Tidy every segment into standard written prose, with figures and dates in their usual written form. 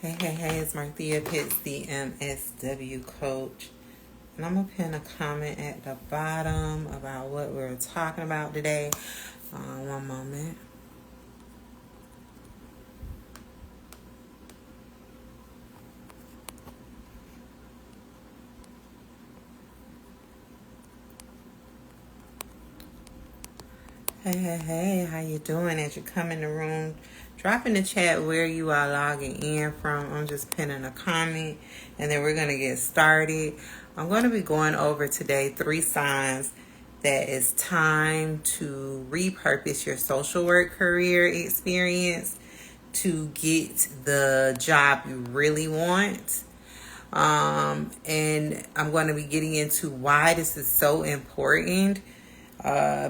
Hey, it's Marthea Pitts, the MSW coach. And I'm going to pin a comment at the bottom about what we're talking about today. One moment. Hey, how you doing? As you come in the room, drop in the chat where you are logging in from. I'm just pinning a comment, and then we're going to get started. I'm going to be going over today 3 signs that it's time to repurpose your social work career experience to get the job you really want. And I'm going to be getting into why this is so important.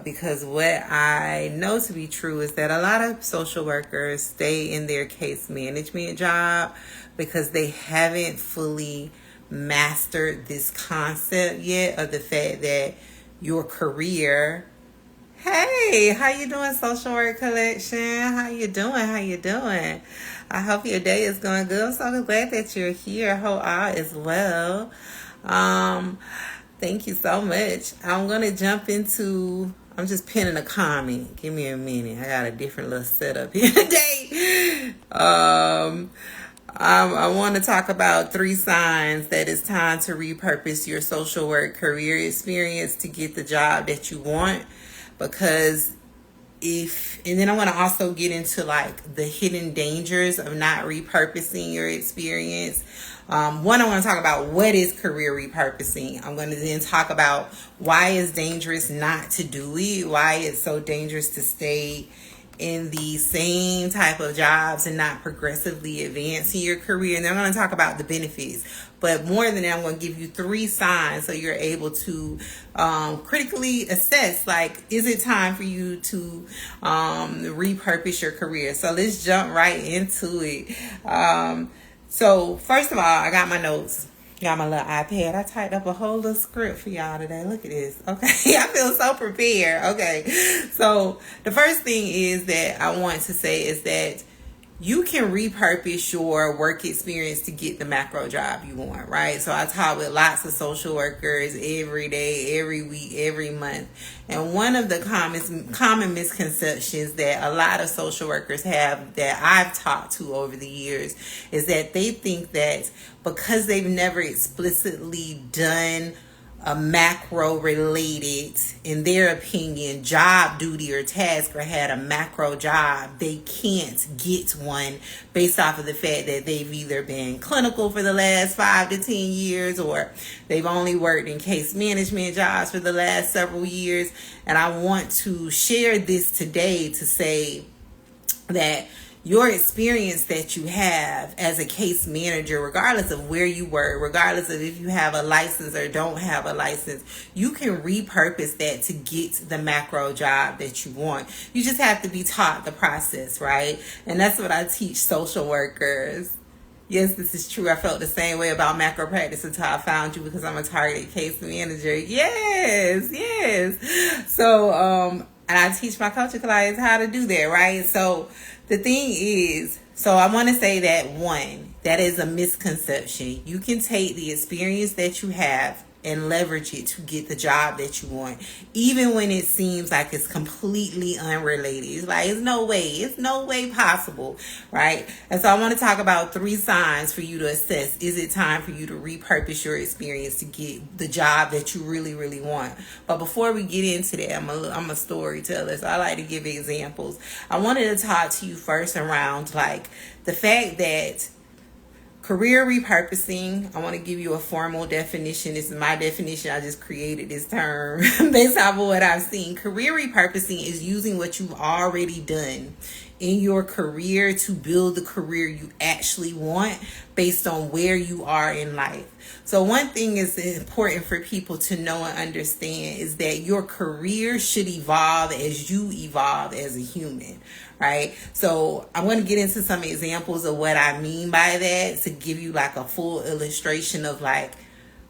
Because what I know to be true is that a lot of social workers stay in their case management job because they haven't fully mastered this concept yet of the fact that your career. Hey, how you doing, Social Work Collection? How you doing? I hope your day is going good. I'm so glad that you're here. Hope all is well. Thank you so much. I'm going to jump into, I'm just pinning a comment. Give me a minute. I got a different little setup here today. I want to talk about 3 signs that it's time to repurpose your social work career experience to get the job that you want. Because and then I want to also get into like the hidden dangers of not repurposing your experience. One, I want to talk about what is career repurposing. I'm going to then talk about why it's dangerous not to do it, why it's so dangerous to stay in the same type of jobs and not progressively advance in your career. And then I'm going to talk about the benefits. But more than that, I'm going to give you 3 signs so you're able to critically assess, like, is it time for you to repurpose your career? So let's jump right into it. So first of all, I got my notes. Got my little iPad. I typed up a whole little script for y'all today. Look at this. Okay. I feel so prepared. Okay. So the first thing is that I want to say is that you can repurpose your work experience to get the macro job you want, right? So I talk with lots of social workers every day, every week, every month. And one of the common misconceptions that a lot of social workers have that I've talked to over the years is that they think that because they've never explicitly done a macro related, in their opinion, job duty or task, or had a macro job, they can't get one based off of the fact that they've either been clinical for the last 5 to 10 years, or they've only worked in case management jobs for the last several years. And I want to share this today to say that your experience that you have as a case manager, regardless of where you work, regardless of if you have a license or don't have a license, you can repurpose that to get the macro job that you want. You just have to be taught the process, right? And that's what I teach social workers. Yes, this is true. I felt the same way about macro practice until I found you, because I'm a targeted case manager. Yes. So, and I teach my coaching clients how to do that, right? So the thing is, so I want to say that, one, that is a misconception. You can take the experience that you have and leverage it to get the job that you want, even when it seems like it's completely unrelated. It's like, it's no way possible, right? And so I want to talk about 3 signs for you to assess, is it time for you to repurpose your experience to get the job that you really, really want? But before we get into that, I'm a storyteller, so I like to give examples. I wanted to talk to you first around like the fact that career repurposing, I want to give you a formal definition. This is my definition. I just created this term based off of what I've seen. Career repurposing is using what you've already done in your career to build the career you actually want based on where you are in life. So one thing is important for people to know and understand is that your career should evolve as you evolve as a human, right? So I'm going to get into some examples of what I mean by that to give you like a full illustration of like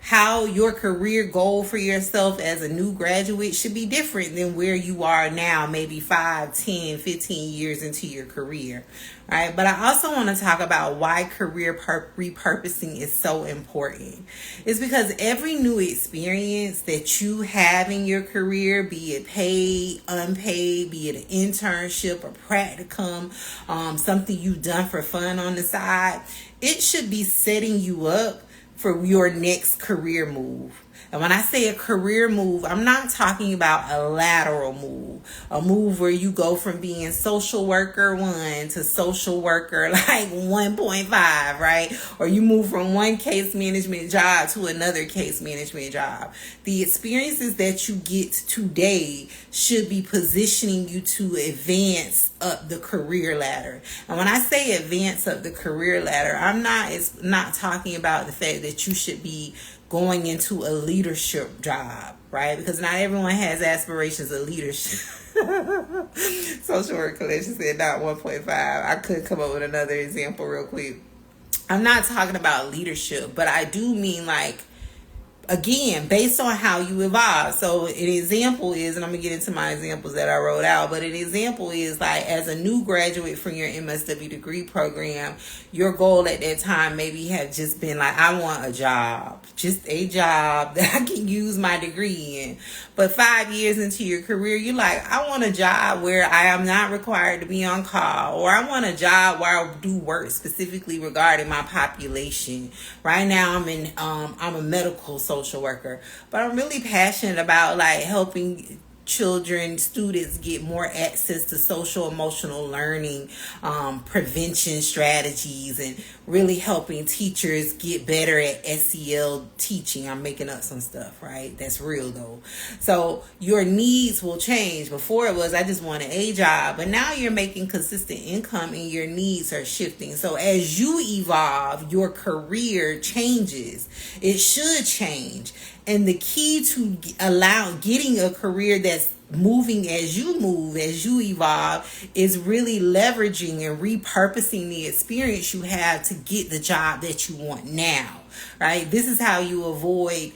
how your career goal for yourself as a new graduate should be different than where you are now, maybe 5, 10, 15 years into your career, right? But I also want to talk about why career repurposing is so important. It's because every new experience that you have in your career, be it paid, unpaid, be it an internship or practicum, something you've done for fun on the side, it should be setting you up for your next career move. And when I say a career move, I'm not talking about a lateral move, a move where you go from being social worker 1 to social worker like 1.5, right? Or you move from one case management job to another case management job. The experiences that you get today should be positioning you to advance up the career ladder. And when I say advance up the career ladder, it's not talking about the fact that you should be going into a leadership job, right? Because not everyone has aspirations of leadership. Social work collection said not 1.5. I could come up with another example real quick. I'm not talking about leadership, but I do mean like, again, based on how you evolve. So an example is, and I'm going to get into my examples that I wrote out, but an example is like as a new graduate from your MSW degree program, your goal at that time maybe had just been like, I want a job, just a job that I can use my degree in. But 5 years into your career, you're like, I want a job where I am not required to be on call, or I want a job where I do work specifically regarding my population. Right now I'm a medical social worker, but I'm really passionate about like helping children, students get more access to social emotional learning, prevention strategies, and really helping teachers get better at SEL teaching. I'm making up some stuff, right? That's real though. So your needs will change. Before it was, I just wanted a job, but now you're making consistent income and your needs are shifting. So as you evolve, your career changes. It should change. And the key to getting a career that's moving as you move, as you evolve, is really leveraging and repurposing the experience you have to get the job that you want now, right? This is how you avoid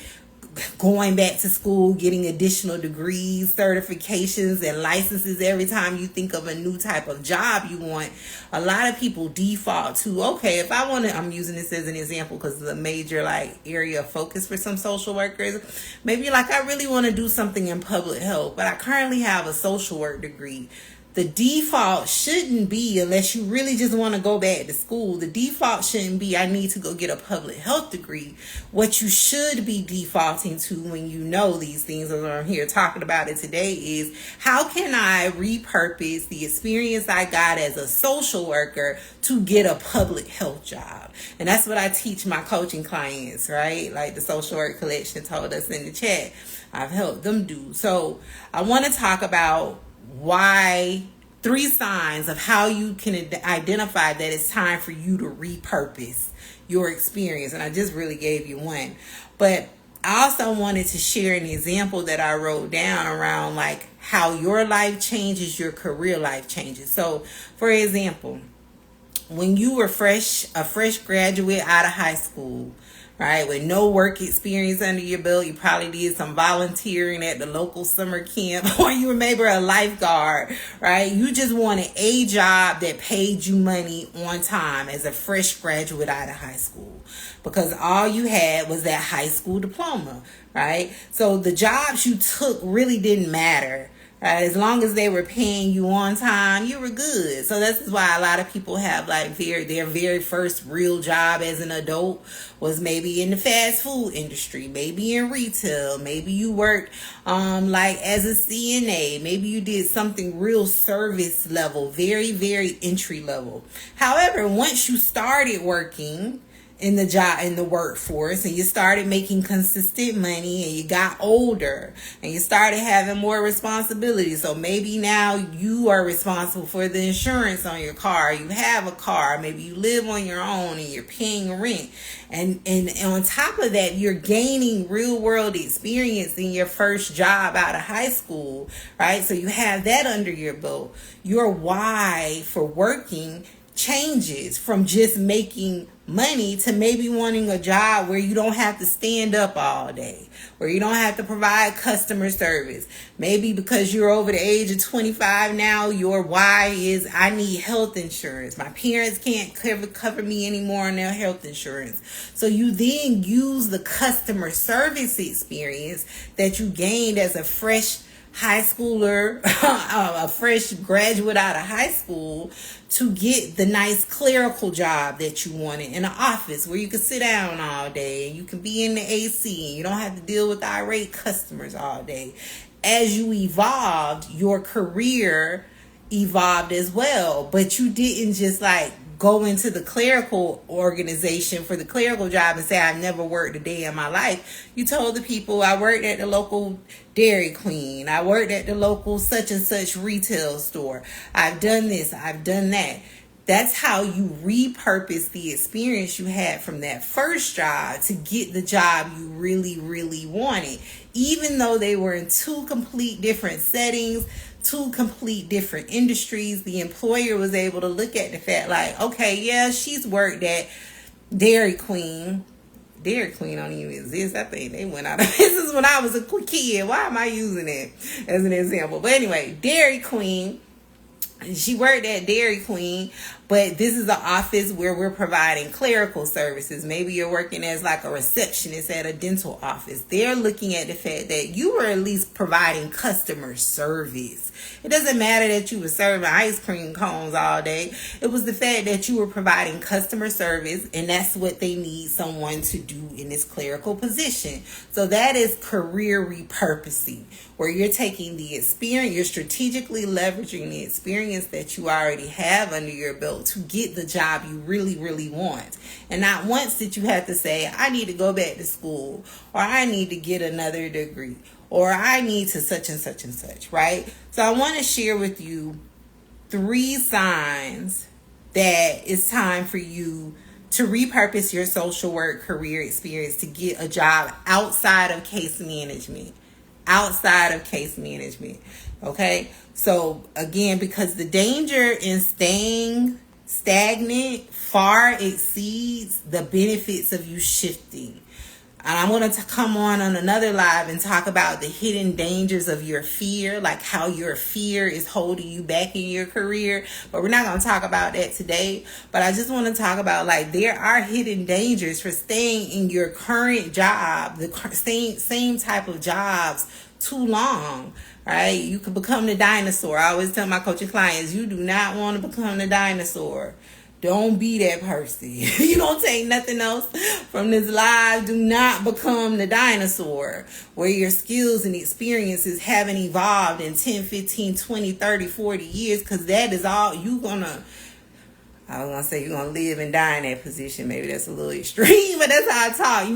going back to school, getting additional degrees, certifications, and licenses every time you think of a new type of job you want. A lot of people default to, okay, if I want to, I'm using this as an example because it's a major like area of focus for some social workers. Maybe like I really want to do something in public health, but I currently have a social work degree. The default shouldn't be, unless you really just want to go back to school, the default shouldn't be, I need to go get a public health degree. What you should be defaulting to when you know these things, as I'm here talking about it today, is how can I repurpose the experience I got as a social worker to get a public health job? And that's what I teach my coaching clients, right? Like the social work collection told us in the chat, I've helped them do. So I want to talk about why 3 signs of how you can identify that it's time for you to repurpose your experience. And I just really gave you one. But I also wanted to share an example that I wrote down around like how your life changes, your career life changes. So for example, when you were a fresh graduate out of high school, right, with no work experience under your belt, you probably did some volunteering at the local summer camp, or you were maybe a lifeguard, right? You just wanted a job that paid you money on time as a fresh graduate out of high school, because all you had was that high school diploma, right? So the jobs you took really didn't matter. Right? As long as they were paying you on time, you were good. So this is why a lot of people have like their very first real job as an adult was maybe in the fast food industry, maybe in retail, maybe you worked like as a CNA, maybe you did something real service level, very, very entry level. However, once you started working in the workforce, and you started making consistent money, and you got older, and you started having more responsibilities. So maybe now you are responsible for the insurance on your car. You have a car. Maybe you live on your own and you're paying rent. And on top of that, you're gaining real world experience in your first job out of high school, right? So you have that under your belt. Your why for working changes from just making money to maybe wanting a job where you don't have to stand up all day, where you don't have to provide customer service. Maybe because you're over the age of 25 now, your why is, I need health insurance. My parents can't cover me anymore on their health insurance. So you then use the customer service experience that you gained as a fresh high schooler, a fresh graduate out of high school, to get the nice clerical job that you wanted in an office where you can sit down all day and you can be in the AC and you don't have to deal with irate customers all day. As you evolved, your career evolved as well, but you didn't just like go into the clerical organization for the clerical job and say, I've never worked a day in my life. You told the people, I worked at the local Dairy Queen. I worked at the local such and such retail store. I've done this. I've done that. That's how you repurpose the experience you had from that first job to get the job you really, really wanted. Even though they were in two complete different settings, two complete different industries, the employer was able to look at the fact like, okay, yeah, she's worked at Dairy Queen. Dairy Queen don't even exist. I think they went out of business when I was a kid. Why am I using it as an example? But anyway, Dairy Queen. She worked at Dairy Queen, but this is an office where we're providing clerical services. Maybe you're working as like a receptionist at a dental office. They're looking at the fact that you were at least providing customer service. It doesn't matter that you were serving ice cream cones all day. It was the fact that you were providing customer service, and that's what they need someone to do in this clerical position. So that is career repurposing, where you're taking the experience, you're strategically leveraging the experience that you already have under your belt to get the job you really, really want. And not once did you have to say, I need to go back to school, or I need to get another degree, or I need to such and such and such, right? So I want to share with you 3 signs that it's time for you to repurpose your social work career experience to get a job outside of case management. Okay, so again, because the danger in staying stagnant far exceeds the benefits of you shifting. And I'm going to come on another live and talk about the hidden dangers of your fear, like how your fear is holding you back in your career. But we're not going to talk about that today. But I just want to talk about, like, there are hidden dangers for staying in your current job, the same type of jobs too long, right? You could become the dinosaur. I always tell my coaching clients, you do not want to become the dinosaur. Don't be that person. You don't take nothing else from this live. Do not become the dinosaur where your skills and experiences haven't evolved in 10, 15, 20, 30, 40 years, because that is all you're going to, I was going to say you're going to live and die in that position. Maybe that's a little extreme, but that's how I talk.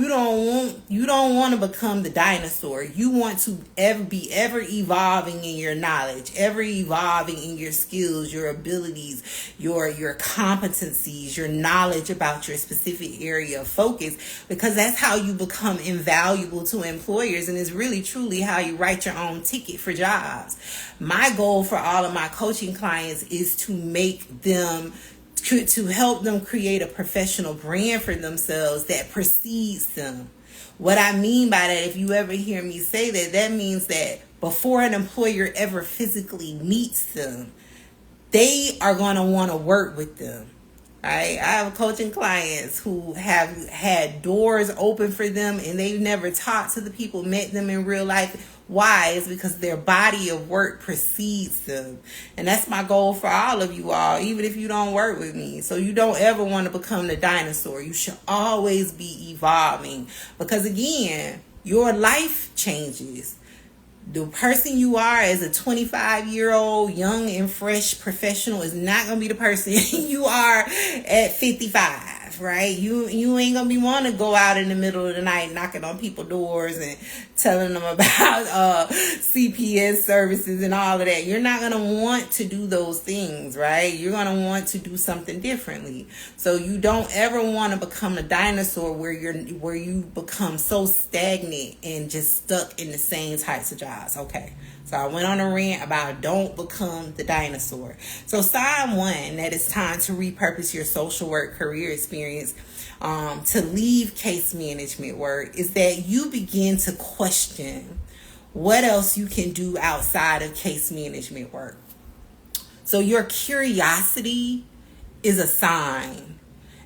You don't want to become the dinosaur. You want to be ever evolving in your knowledge, ever evolving in your skills, your abilities, your competencies, your knowledge about your specific area of focus, because that's how you become invaluable to employers, and it's really truly how you write your own ticket for jobs. My goal for all of my coaching clients is to help them create a professional brand for themselves that precedes them. What I mean by that, if you ever hear me say that, that means that before an employer ever physically meets them, they are going to want to work with them. Right? I have coaching clients who have had doors open for them and they've never talked to the people, met them in real life. Why? It's because their body of work precedes them. And that's my goal for all of you all, even if you don't work with me. So you don't ever want to become the dinosaur. You should always be evolving, because again, your life changes. The person you are as a 25-year-old young and fresh professional is not going to be the person you are at 55, right? You ain't going to be wanting to go out in the middle of the night knocking on people's doors and telling them about CPS services and all of that. You're not going to want to do those things, right? You're going to want to do something differently. So you don't ever want to become a dinosaur where you become so stagnant and just stuck in the same types of jobs. Okay. So I went on a rant about don't become the dinosaur. So sign 1, that it's time to repurpose your social work career experience to leave case management work, is that you begin to question what else you can do outside of case management work. So your curiosity is a sign.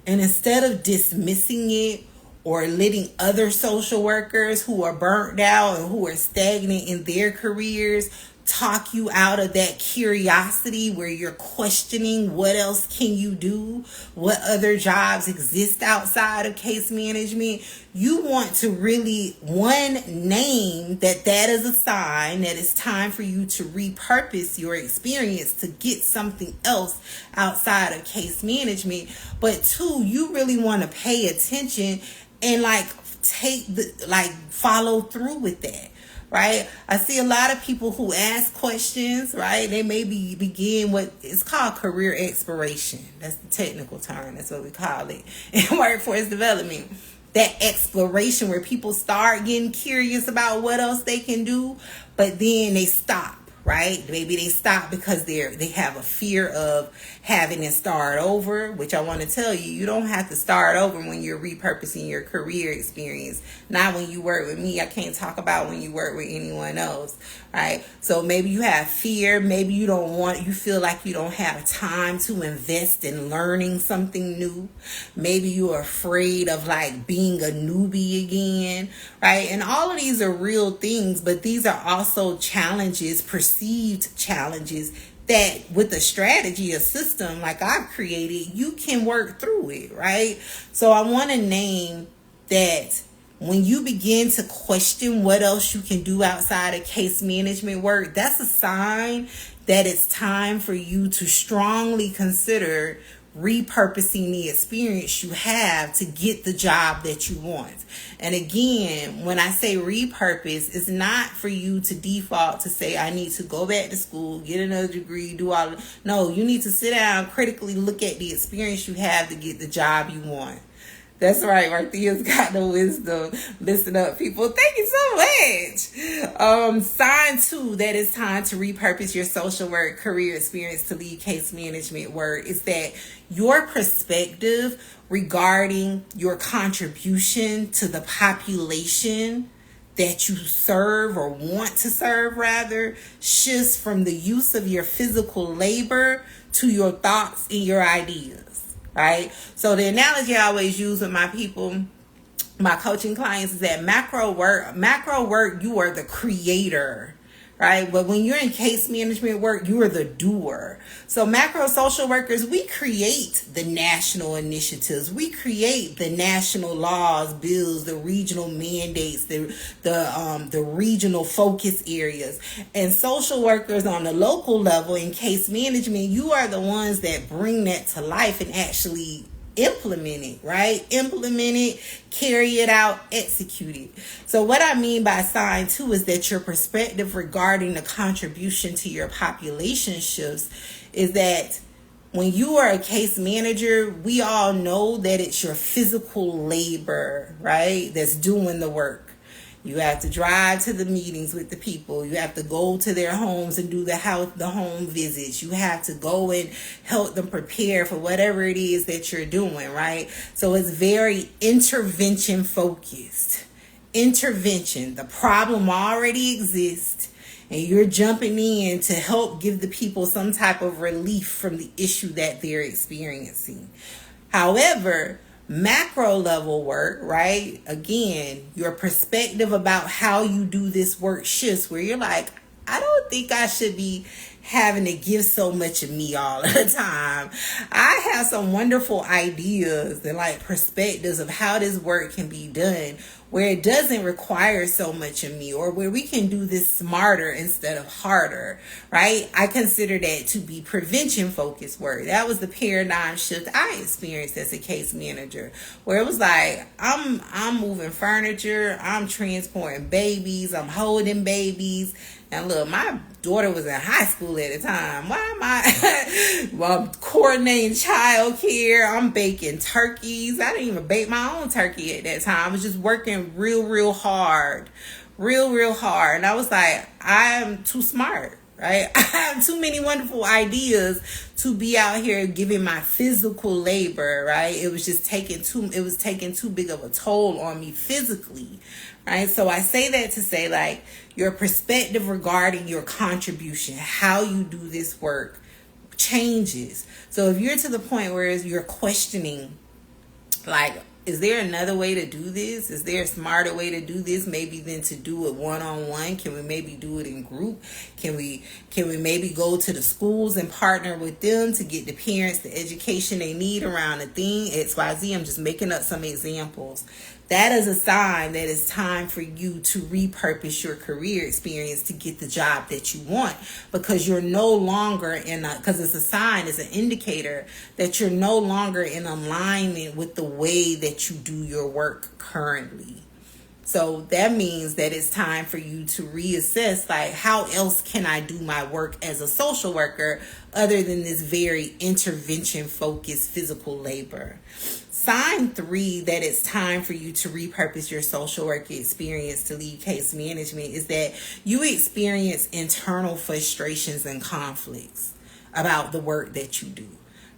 And instead of dismissing it or letting other social workers who are burnt out and who are stagnant in their careers talk you out of that curiosity where you're questioning what else can you do, what other jobs exist outside of case management, you want to really, name that is a sign that it's time for you to repurpose your experience to get something else outside of case management. But 2, you really want to pay attention and follow through with that. Right? I see a lot of people who ask questions, right? They maybe begin what is called career exploration. That's the technical term. That's what we call it in workforce development. That exploration where people start getting curious about what else they can do, but then they stop. Right? Maybe they stop because they have a fear of having to start over, which I want to tell you, you don't have to start over when you're repurposing your career experience. Not when you work with me. I can't talk about when you work with anyone else. Right? So maybe you have fear. Maybe you feel like you don't have time to invest in learning something new. Maybe you're afraid of being a newbie again. Right? And all of these are real things, but these are also challenges, perceived challenges that with a strategy, a system like I've created, you can work through it, right? So I want to name that when you begin to question what else you can do outside of case management work, that's a sign that it's time for you to strongly consider repurposing the experience you have to get the job that you want. And again, when I say repurpose, it's not for you to default to say, I need to go back to school, get another degree, do all of. No, you need to sit down, critically look at the experience you have to get the job you want. That's right, Marthia's got the wisdom. Listen up, people. Thank you so much. Sign 2, that it's time to repurpose your social work career experience to lead case management work, is that your perspective regarding your contribution to the population that you serve or want to serve rather shifts from the use of your physical labor to your thoughts and your ideas. Right? So the analogy I always use with my people, my coaching clients, is that macro work, you are the creator, right? But when you're in case management work, you are the doer. So macro social workers, we create the national initiatives. We create the national laws, bills, the regional mandates, the regional focus areas. And social workers on the local level in case management, you are the ones that bring that to life and actually implement it, right? Implement it, carry it out, execute it. So what I mean by sign 2 is that your perspective regarding the contribution to your population shifts, is that when you are a case manager, we all know that it's your physical labor, right, that's doing the work. You have to drive to the meetings with the people. You have to go to their homes and do the home visits. You have to go and help them prepare for whatever it is that you're doing, right? So it's very intervention focused. Intervention. The problem already exists, and you're jumping in to help give the people some type of relief from the issue that they're experiencing. However, macro level work, right? Again, your perspective about how you do this work shifts, where you're like, I don't think I should be having to give so much of me all the time. I have some wonderful ideas and like perspectives of how this work can be done where it doesn't require so much of me, or where we can do this smarter instead of harder, right? I consider that to be prevention focused work. That was the paradigm shift I experienced as a case manager, where it was like, I'm moving furniture, I'm transporting babies, I'm holding babies. And look, my daughter was in high school at the time. Why am I well, coordinating child care? I'm baking turkeys. I didn't even bake my own turkey at that time. I was just working real hard. Real hard. And I was like, I'm too smart, right? I have too many wonderful ideas to be out here giving my physical labor, right? It was taking too big of a toll on me physically, right? So I say that to say, like, your perspective regarding your contribution, how you do this work, changes. So if you're to the point where you're questioning, like, is there another way to do this? Is there a smarter way to do this? Maybe than to do it one-on-one? Can we maybe do it in group? Can we maybe go to the schools and partner with them to get the parents the education they need around the thing? XYZ. I'm just making up some examples. That is a sign that it's time for you to repurpose your career experience to get the job that you want, because you're no longer because it's a sign, it's an indicator that you're no longer in alignment with the way that you do your work currently. So that means that it's time for you to reassess, like, how else can I do my work as a social worker other than this very intervention focused physical labor? Sign 3 that it's time for you to repurpose your social work experience to lead case management is that you experience internal frustrations and conflicts about the work that you do.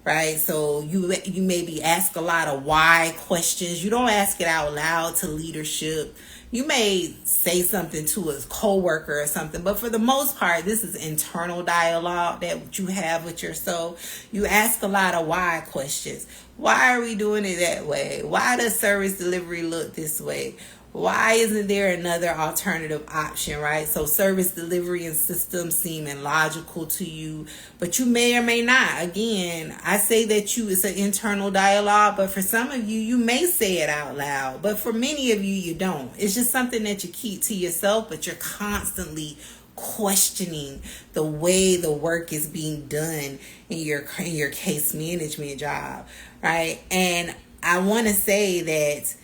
Right? So you maybe ask a lot of why questions. You don't ask it out loud to leadership. You may say something to a coworker or something, but for the most part, this is internal dialogue that you have with yourself. You ask a lot of why questions. Why are we doing it that way? Why does service delivery look this way? Why isn't there another alternative option, right? So service delivery and systems seem illogical to you, but you may or may not. Again, I say that it's an internal dialogue, but for some of you, you may say it out loud, but for many of you, you don't. It's just something that you keep to yourself, but you're constantly questioning the way the work is being done in your case management job, right? And I want to say that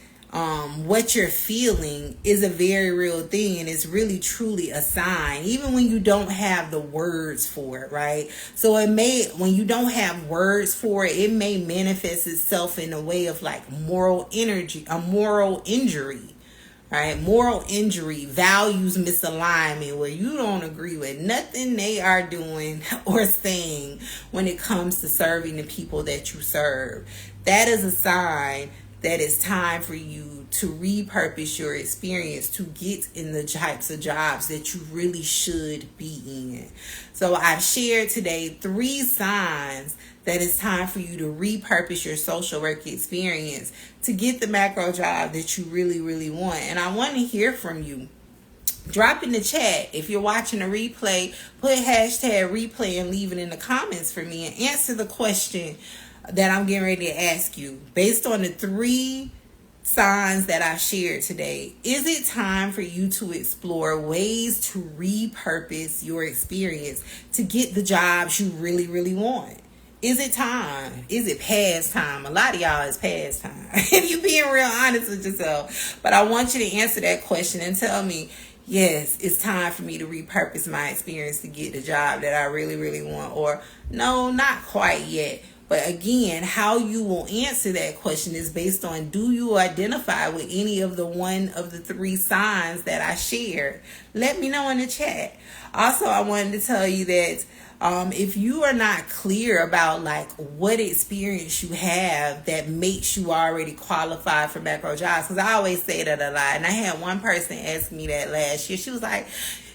what you're feeling is a very real thing, and it's really truly a sign, even when you don't have the words for it, right? So when you don't have words for it, it may manifest itself in a way of like moral injury, right? Moral injury, values misalignment, where you don't agree with nothing they are doing or saying when it comes to serving the people that you serve. That is a sign that it's time for you to repurpose your experience to get in the types of jobs that you really should be in. So I've shared today 3 signs that it's time for you to repurpose your social work experience to get the macro job that you really want. And I want to hear from you. Drop in the chat. If you're watching a replay, put #replay and leave it in the comments for me and answer the question that I'm getting ready to ask you. Based on the 3 signs that I've shared today, is it time for you to explore ways to repurpose your experience to get the jobs you really want? Is it time? Is it past time? A lot of y'all is past time. If you're being real honest with yourself. But I want you to answer that question and tell me, yes, it's time for me to repurpose my experience to get the job that I really want. Or no, not quite yet. But again, how you will answer that question is based on, do you identify with any of one of the 3 signs that I shared? Let me know in the chat. Also, I wanted to tell you that if you are not clear about like what experience you have that makes you already qualified for macro jobs, because I always say that a lot. And I had one person ask me that last year. She was like,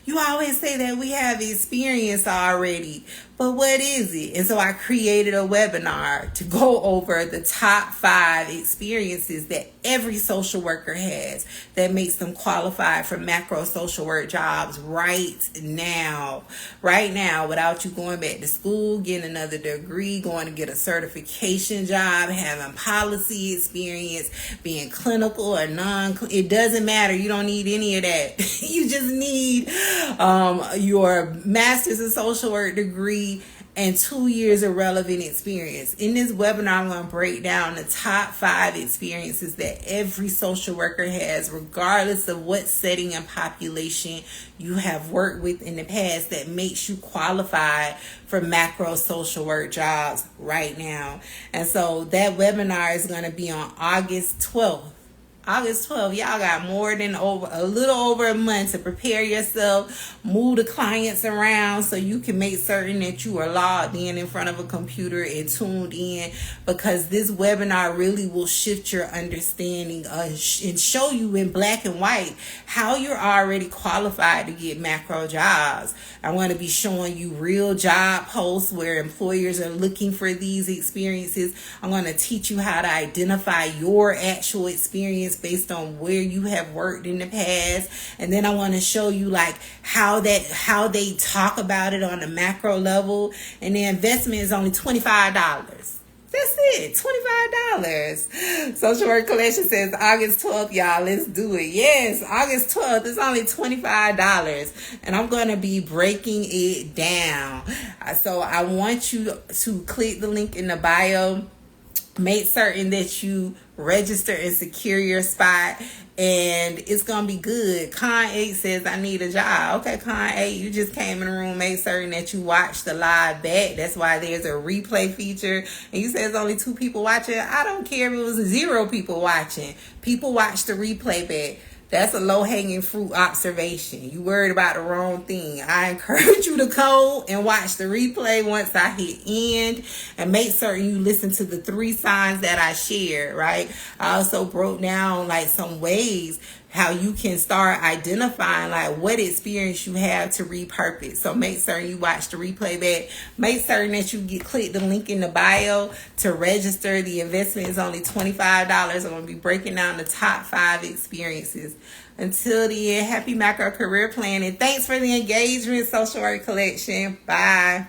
you always say that we have experience already, But what is it? And so I created a webinar to go over the top 5 experiences that every social worker has that makes them qualified for macro social work jobs right now, without you going back to school, getting another degree, going to get a certification job, having policy experience, being clinical or it doesn't matter. You don't need any of that. You just need your master's in social work degree and 2 years of relevant experience. In this webinar, I'm going to break down the top 5 experiences that every social worker has, regardless of what setting and population you have worked with in the past, that makes you qualified for macro social work jobs right now. And so that webinar is going to be on August 12th. Y'all got a little over a month to prepare yourself, move the clients around so you can make certain that you are logged in front of a computer and tuned in, because this webinar really will shift your understanding and show you in black and white how you're already qualified to get macro jobs. I want to be showing you real job posts where employers are looking for these experiences. I'm going to teach you how to identify your actual experience based on where you have worked in the past. And then I want to show you like how they talk about it on a macro level. And the investment is only $25. That's it, $25. Social Work Collection says August 12th, y'all. Let's do it. Yes, August 12th. It's only $25. And I'm going to be breaking it down. So I want you to click the link in the bio. Make certain that you register and secure your spot, and it's gonna be good. Con 8 says I need a job. Okay, Con 8, you just came in the room. Make certain that you watch the live back. That's why there's a replay feature. And you said there's only 2 people watching. I don't care if it was 0 people watching. People watch the replay back. That's a low-hanging fruit observation. You worried about the wrong thing. I encourage you to go and watch the replay once I hit end, and make certain you listen to the 3 signs that I shared, right? I also broke down like some ways how you can start identifying like what experience you have to repurpose. So make certain you watch the replay back. Make certain that you click the link in the bio to register. The investment is only $25. I'm going to be breaking down the top 5 experiences. Until the end, happy macro career planning. Thanks for the engagement, Social Work Collection. Bye.